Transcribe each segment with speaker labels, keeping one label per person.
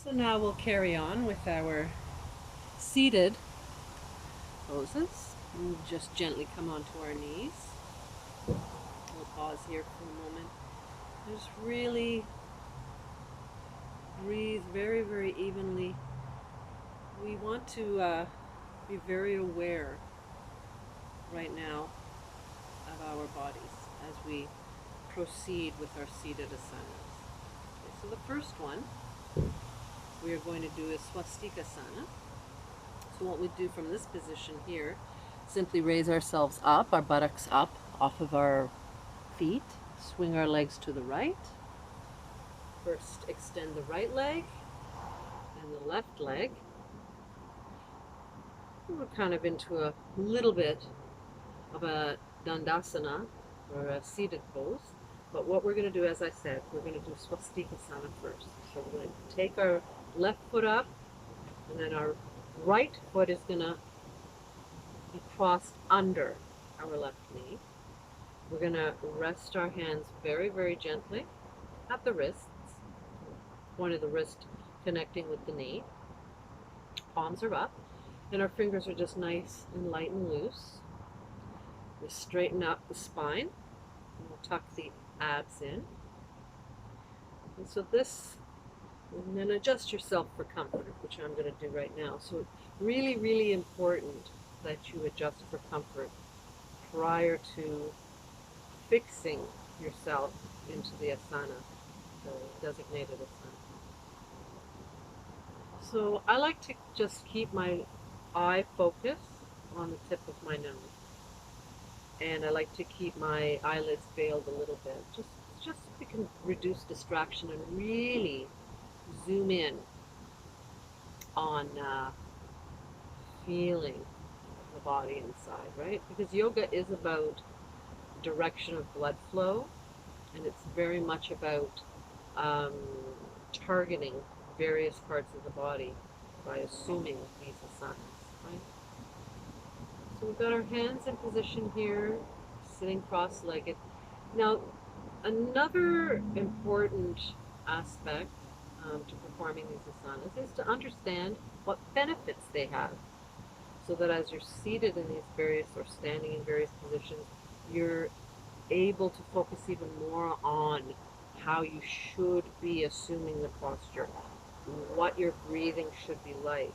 Speaker 1: So now we'll carry on with our seated poses. We'll just gently come onto our knees. We'll pause here for a moment. Just really breathe very, very evenly. We want to be very aware right now of our bodies as we proceed with our seated asanas. Okay, so the first one we are going to do is swastikasana. So what we do from this position here, simply raise ourselves up, our buttocks up off of our feet, swing our legs to the right. First extend the right leg and the left leg. We're kind of into a little bit of a dandasana, or a seated pose. But what we're going to do, as I said, we're going to do swastikasana first. So we're going to take our left foot up, and then our right foot is going to be crossed under our left knee. We're going to rest our hands very, very gently at the wrists, point of the wrist connecting with the knee. Palms are up, and our fingers are just nice and light and loose. We straighten up the spine, and we'll tuck the abs in. And so this, and then adjust yourself for comfort, which I'm going to do right now. So really, really important that you adjust for comfort prior to fixing yourself into the asana, the designated asana. So I like to just keep my eye focus on the tip of my nose. And I like to keep my eyelids veiled a little bit, just so we can reduce distraction and really zoom in on feeling the body inside, right? Because yoga is about direction of blood flow, and it's very much about um, targeting various parts of the body by assuming these asanas, right? So we've got our hands in position here, sitting cross-legged. Now, another important aspect to performing these asanas is to understand what benefits they have. So that as you're seated in these various, or standing in various positions, you're able to focus even more on how you should be assuming the posture, what your breathing should be like,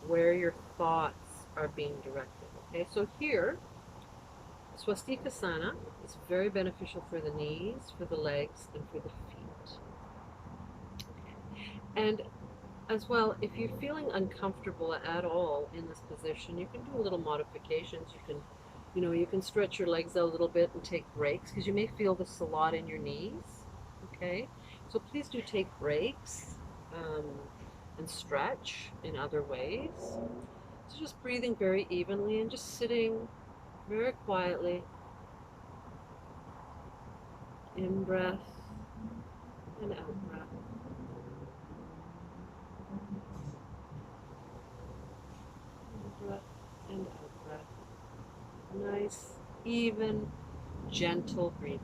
Speaker 1: where your thoughts are being directed. Okay, so here, swastikasana is very beneficial for the knees, for the legs, and for the feet. Okay. And as well, if you're feeling uncomfortable at all in this position, you can do a little modifications. You can stretch your legs out a little bit and take breaks, because you may feel this a lot in your knees. Okay, so please do take breaks um, and stretch in other ways. So just breathing very evenly and just sitting very quietly. In breath and out breath. In breath and out breath. Nice, even, gentle breathing.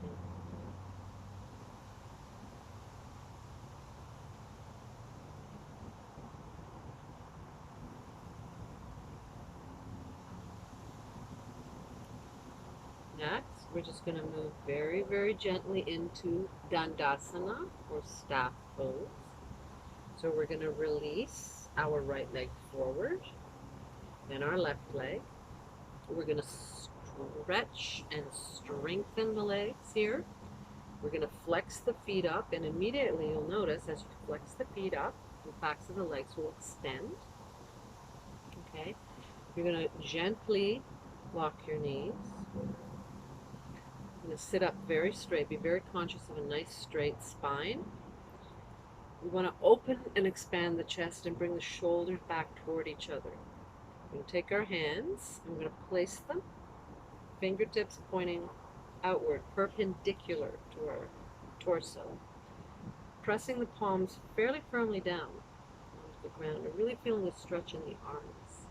Speaker 1: Next, we're just going to move very, very gently into Dandasana, or staff pose. So we're going to release our right leg forward, then our left leg. We're going to stretch and strengthen the legs here. We're going to flex the feet up, and immediately you'll notice as you flex the feet up, the backs of the legs will extend. Okay, you're going to gently lock your knees. You're going to sit up very straight. Be very conscious of a nice straight spine. We want to open and expand the chest and bring the shoulders back toward each other. We're going to take our hands, and we're going to place them, fingertips pointing outward, perpendicular to our torso. Pressing the palms fairly firmly down onto the ground, and really feeling a stretch in the arms.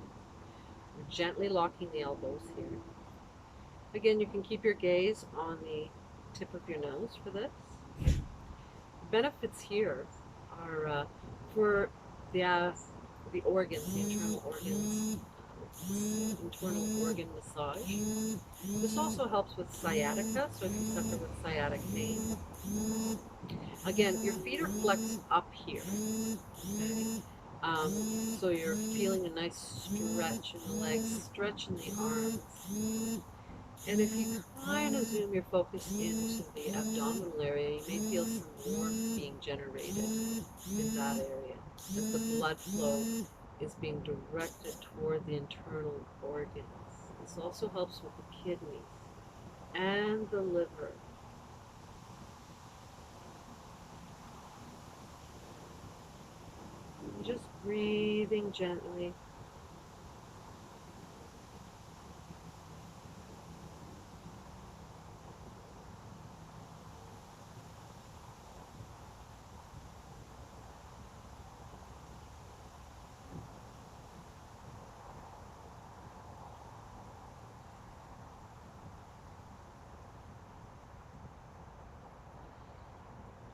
Speaker 1: We're gently locking the elbows here. Again, you can keep your gaze on the tip of your nose for this. The benefits here are for the the organs, the internal organ massage. This also helps with sciatica, so if you suffer with sciatic pain. Again, your feet are flexed up here, okay? So you're feeling a nice stretch in the legs, stretch in the arms. And if you kind of zoom your focus into the abdominal area, you may feel some warmth being generated in that area as the blood flow is being directed toward the internal organs. This also helps with the kidneys and the liver. Just breathing gently.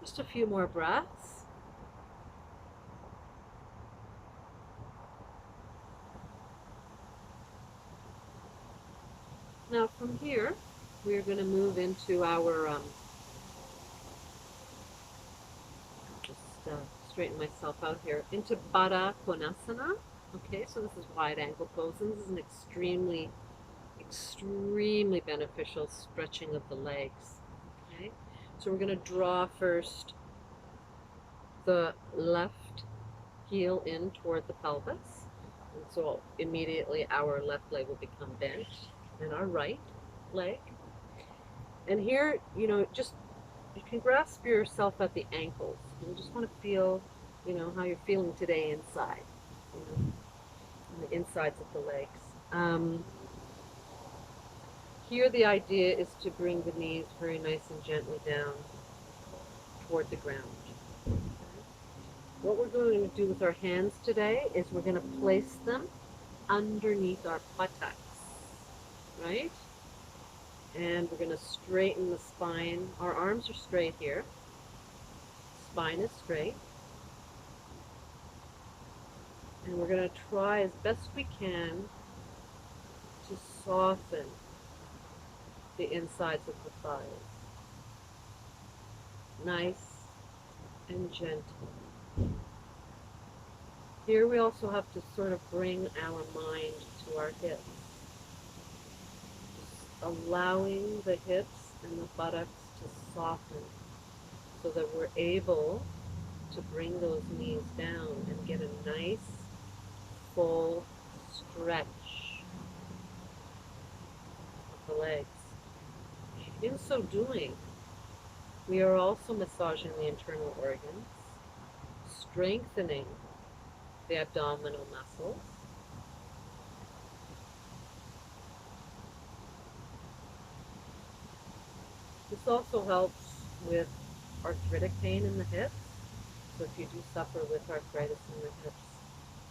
Speaker 1: Just a few more breaths. Now from here, we're going to move into our, just straighten myself out here, into Baddha Konasana. Okay, so this is wide ankle pose, and this is an extremely beneficial stretching of the legs. Okay, so we're going to draw first the left heel in toward the pelvis. And so immediately our left leg will become bent, and our right leg. And here, just you can grasp yourself at the ankles. You just want to feel, how you're feeling today inside, on the insides of the legs. Here the idea is to bring the knees very nice and gently down toward the ground. Okay. What we're going to do with our hands today is we're going to place them underneath our buttocks, right? And we're going to straighten the spine. Our arms are straight here. Spine is straight. And we're going to try as best we can to soften the insides of the thighs. Nice and gentle. Here we also have to sort of bring our mind to our hips. Just allowing the hips and the buttocks to soften so that we're able to bring those knees down and get a nice full stretch of the legs. In so doing, we are also massaging the internal organs, strengthening the abdominal muscles, this also helps with arthritic pain in the hips. So if you do suffer with arthritis in your hips,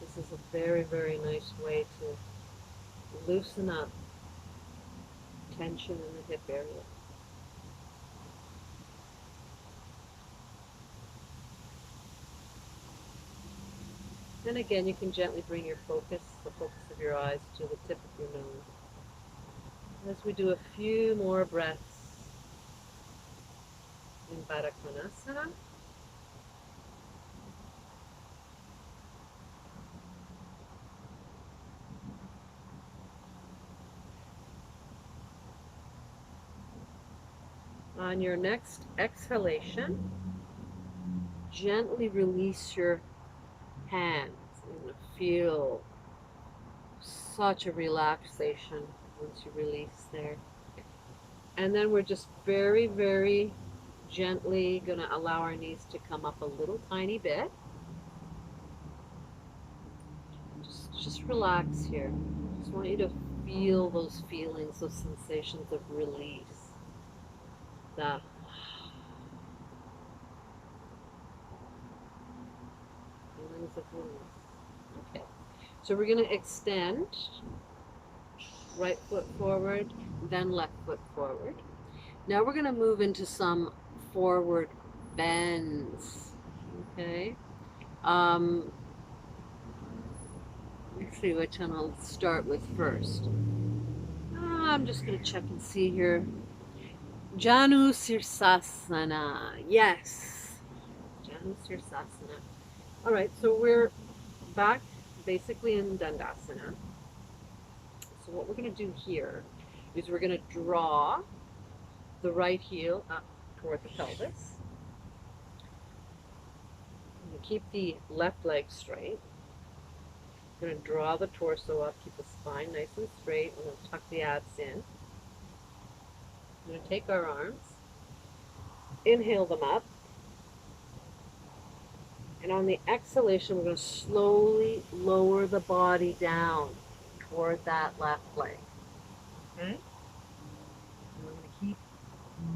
Speaker 1: this is a very, very nice way to loosen up tension in the hip area. Then again, you can gently bring the focus of your eyes to the tip of your nose. As we do a few more breaths in Baddha Konasana. On your next exhalation, gently release your hands. You're going to feel such a relaxation once you release there. And then we're just very, very gently going to allow our knees to come up a little tiny bit. Just relax here. Just want you to feel those feelings, those sensations of release. That feelings of release. Okay. So we're going to extend right foot forward, then left foot forward. Now we're going to move into some forward bends. Okay. see which one I'll start with first. I'm just going to check and see here. Janu Sirsasana. Yes. Janu Sirsasana. All right, so we're back basically in Dandasana. So what we're going to do here is we're going to draw the right heel up toward the pelvis. Keep the left leg straight. We're going to draw the torso up, keep the spine nice and straight. We're going to tuck the abs in. We're going to take our arms, inhale them up, and on the exhalation, we're going to slowly lower the body down toward that left leg. Okay? And we're going to keep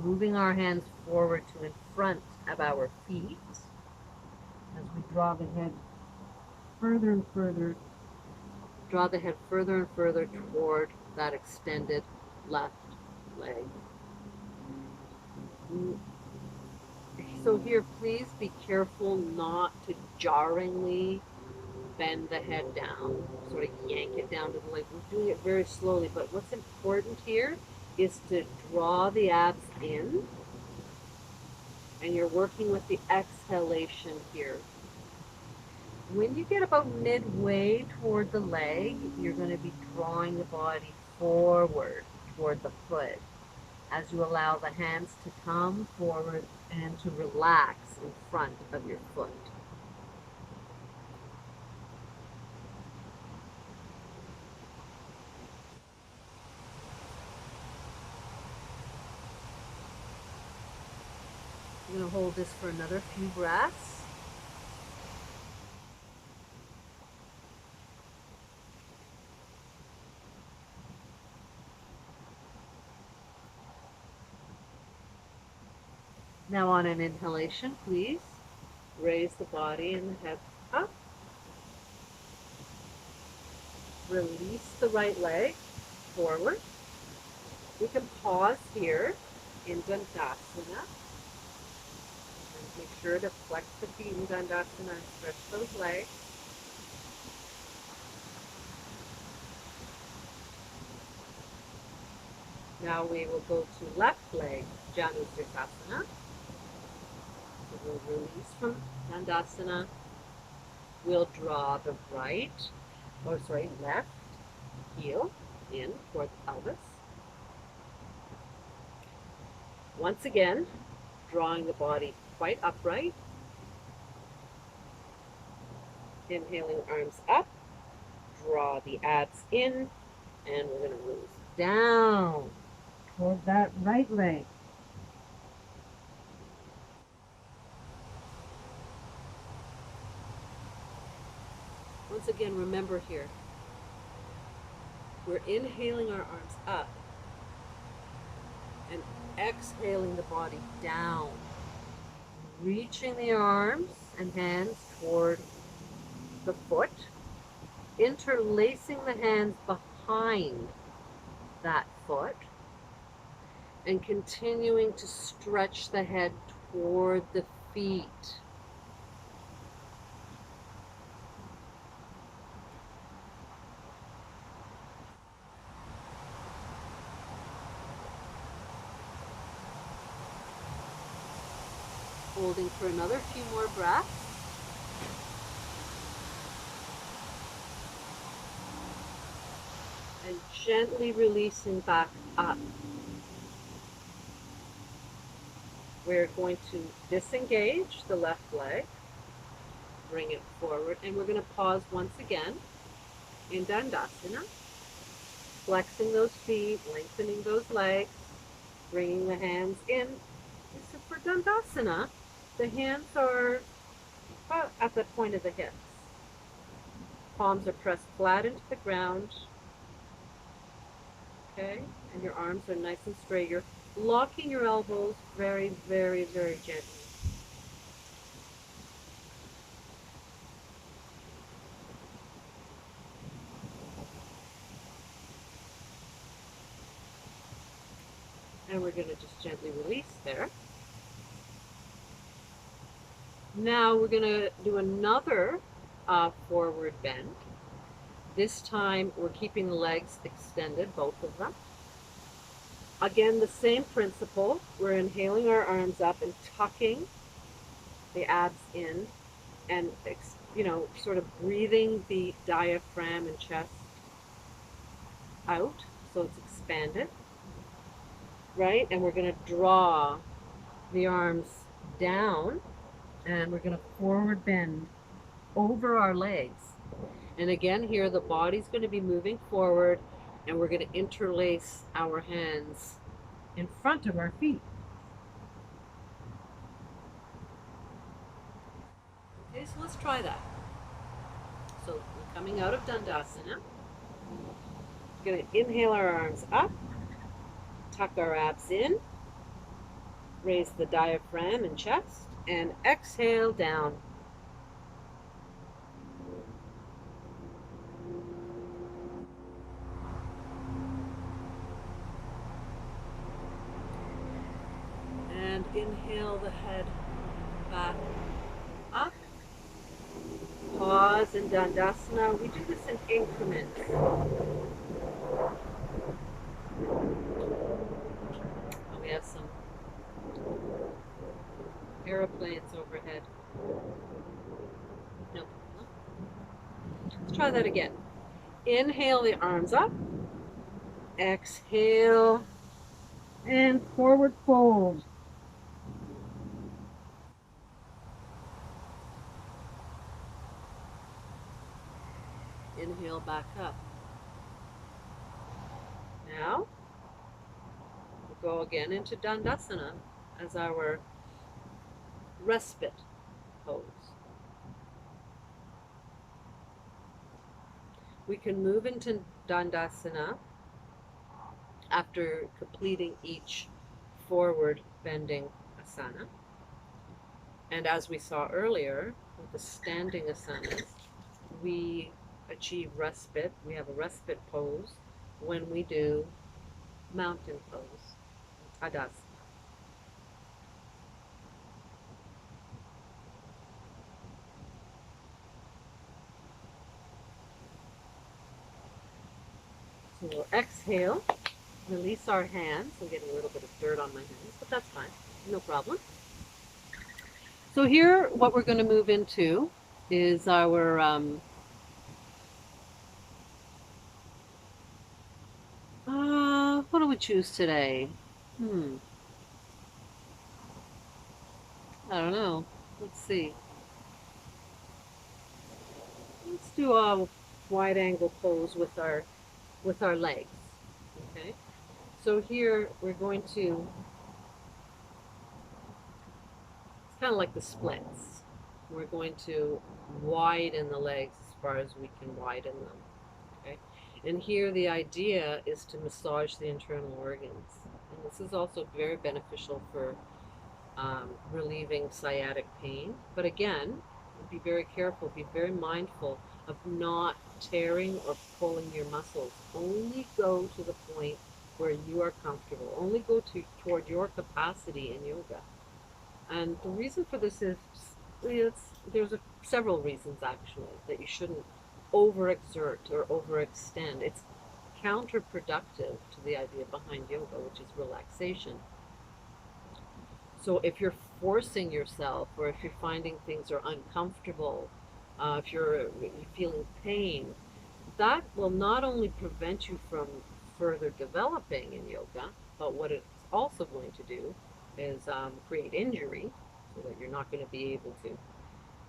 Speaker 1: moving our hands forward to in front of our feet as we draw the head further and further. Draw the head further and further toward that extended left leg. So here, please be careful not to jarringly bend the head down, sort of yank it down to the leg. We're doing it very slowly, but what's important here is to draw the abs in, and you're working with the exhalation here. When you get about midway toward the leg, you're going to be drawing the body forward toward the foot as you allow the hands to come forward and to relax in front of your foot. I'm going to hold this for another few breaths. Now on an inhalation, please raise the body and the head up. Release the right leg forward. We can pause here in Dandasana. And make sure to flex the feet in Dandasana and stretch those legs. Now we will go to left leg, Janu Sirsasana. So we'll release from Dandasana. We'll draw the left heel in toward the pelvis. Once again, drawing the body quite upright. Inhaling, arms up. Draw the abs in, and we're going to release down toward that right leg. Once again, remember here, we're inhaling our arms up and exhaling the body down, reaching the arms and hands toward the foot, interlacing the hands behind that foot, and continuing to stretch the head toward the feet. Holding for another few more breaths. And gently releasing back up. We're going to disengage the left leg, bring it forward, and we're going to pause once again in Dandasana, flexing those feet, lengthening those legs, bringing the hands in. So for Dandasana, the hands are about at the point of the hips. Palms are pressed flat into the ground. Okay, and your arms are nice and straight. You're locking your elbows very, very, very gently. And we're going to just gently release there. Now we're going to do another forward bend. This time we're keeping the legs extended, both of them. Again, the same principle. We're inhaling our arms up and tucking the abs in and, sort of breathing the diaphragm and chest out so it's expanded, right? And we're going to draw the arms down and we're going to forward bend over our legs. And again, here the body's going to be moving forward and we're going to interlace our hands in front of our feet. Okay, so let's try that. So we're coming out of Dandasana. We're going to inhale our arms up, tuck our abs in, raise the diaphragm and chest, and exhale down. And inhale the head back up. Pause in Dandasana. We do this in increments. We have some aeroplanes overhead. No problem. Let's try that again. Inhale the arms up. Exhale and forward fold. Inhale back up. Now we'll go again into Dandasana as our respite pose. We can move into Dandasana after completing each forward bending asana. And as we saw earlier with the standing asanas, we achieve respite. We have a respite pose when we do mountain pose, Tadasana. So we'll exhale, release our hands. I'm getting a little bit of dirt on my hands, but that's fine, no problem. So here, what we're going to move into is our what do we choose today? I don't know. Let's see. Let's do a wide angle pose with our legs. Okay. So here we're going to, it's kind of like the splits. We're going to widen the legs as far as we can widen them. Okay. And here the idea is to massage the internal organs. And this is also very beneficial for relieving sciatic pain. But again, be very careful, be very mindful of not tearing or pulling your muscles. Only go to the point where you are comfortable. Only go toward your capacity in yoga. And the reason for this is, there's several reasons actually that you shouldn't overexert or overextend. It's counterproductive to the idea behind yoga, which is relaxation. So if you're forcing yourself, or if you're finding things are uncomfortable, if you're feeling pain, that will not only prevent you from further developing in yoga, but what it's also going to do is create injury, so that you're not going to be able to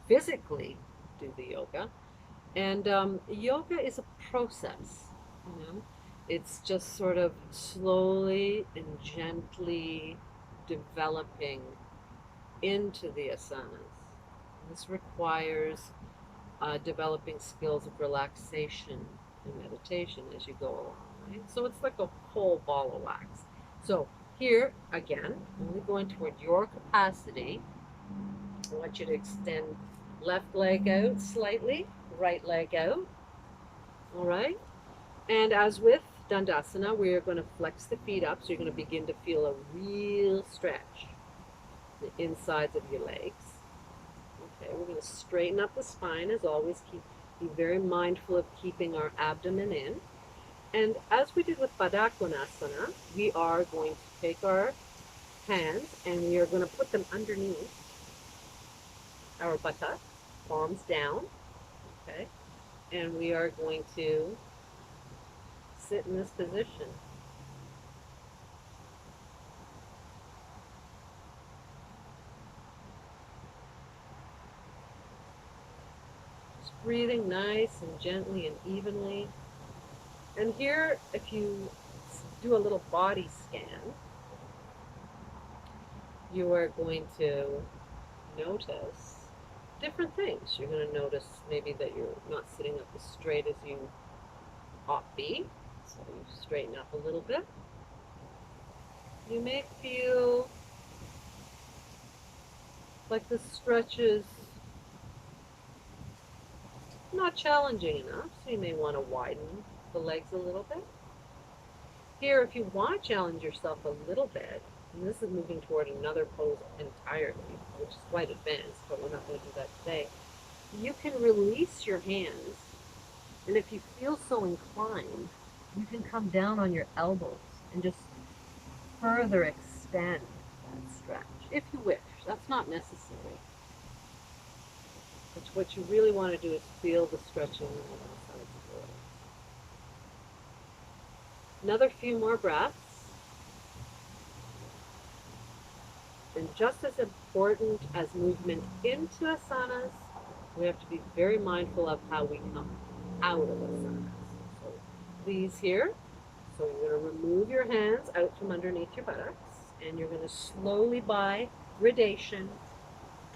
Speaker 1: physically do the yoga. And yoga is a process. You know? It's just sort of slowly and gently developing into the asanas. This requires developing skills of relaxation and meditation as you go along. Right? So it's like a whole ball of wax. So here, again, only going toward your capacity. I want you to extend left leg out slightly, right leg out. All right? And as with Dandasana, we are going to flex the feet up, so you're going to begin to feel a real stretch in the insides of your legs. Okay, we're going to straighten up the spine as always. Keep Be very mindful of keeping our abdomen in. And as we did with Baddha-Konasana, we are going to take our hands and we are going to put them underneath our buttocks, palms down, okay? And we are going to sit in this position. Just breathing nice and gently and evenly. And here, if you do a little body scan, you are going to notice different things. You're going to notice maybe that you're not sitting up as straight as you ought be, so you straighten up a little bit. You may feel like the stretch is not challenging enough, so you may want to widen the legs a little bit. Here, if you want to challenge yourself a little bit, and this is moving toward another pose entirely, which is quite advanced, but we're not going to do that today, you can release your hands, and if you feel so inclined, you can come down on your elbows and just further extend that stretch, if you wish. That's not necessary. But what you really want to do is feel the stretching on the sides of the legs. Another few more breaths. And just as important as movement into asanas, we have to be very mindful of how we come out of asanas. So please here, so you're going to remove your hands out from underneath your buttocks, and you're going to slowly, by gradation,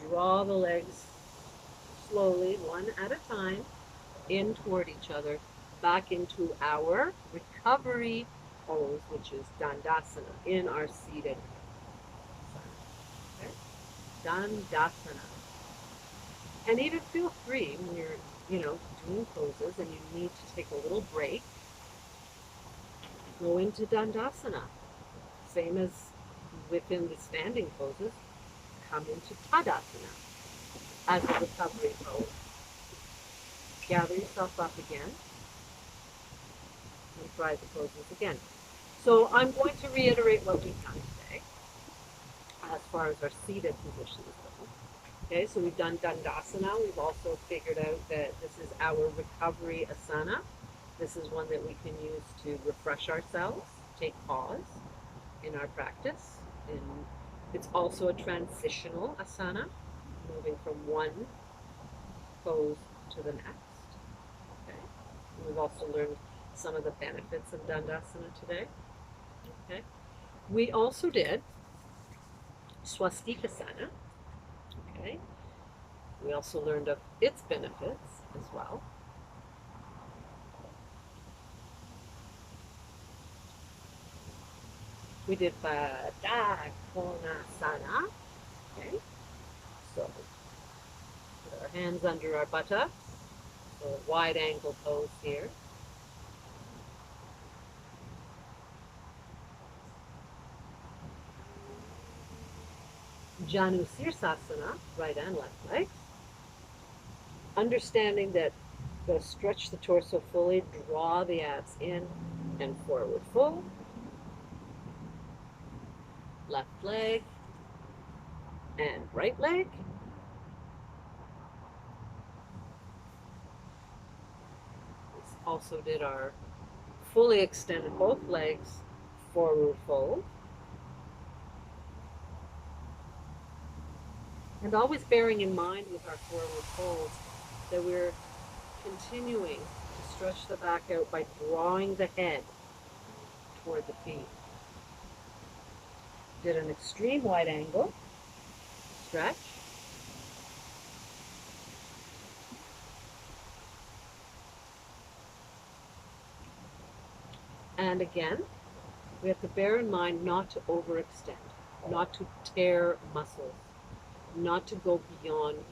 Speaker 1: draw the legs slowly, one at a time, in toward each other, back into our recovery pose, which is Dandasana, in our seated okay? Dandasana. And even feel free when you're, doing poses and you need to take a little break, go into Dandasana. Same as within the standing poses, come into Tadasana as a recovery pose. Gather yourself up again and try the poses again. So I'm going to reiterate what we've done today as far as our seated positions go. Okay, so we've done Dandasana. We've also figured out that this is our recovery asana. This is one that we can use to refresh ourselves, take pause in our practice. And it's also a transitional asana, moving from one pose to the next. Okay. And we've also learned some of the benefits of Dandasana today. Okay. We also did Swastikasana. Okay. We also learned of its benefits as well. We did Baddha-Konasana. Okay. So put our hands under our buttocks. So a wide angle pose here. Janu Sirsasana, right and left legs. Understanding that you've got to stretch the torso fully, draw the abs in and forward fold. Left leg and right leg. We also did our fully extended both legs, forward fold. And always bearing in mind with our forward folds that we're continuing to stretch the back out by drawing the head toward the feet. Did an extreme wide angle stretch. And again, we have to bear in mind not to overextend, not to tear muscles, not to go beyond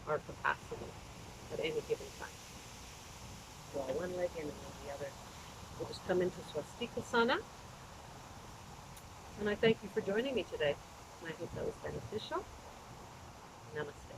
Speaker 1: our capacity at any given time. Draw one leg in and then the other. We'll just come into Swastikasana. And I thank you for joining me today. And I hope that was beneficial. Namaste.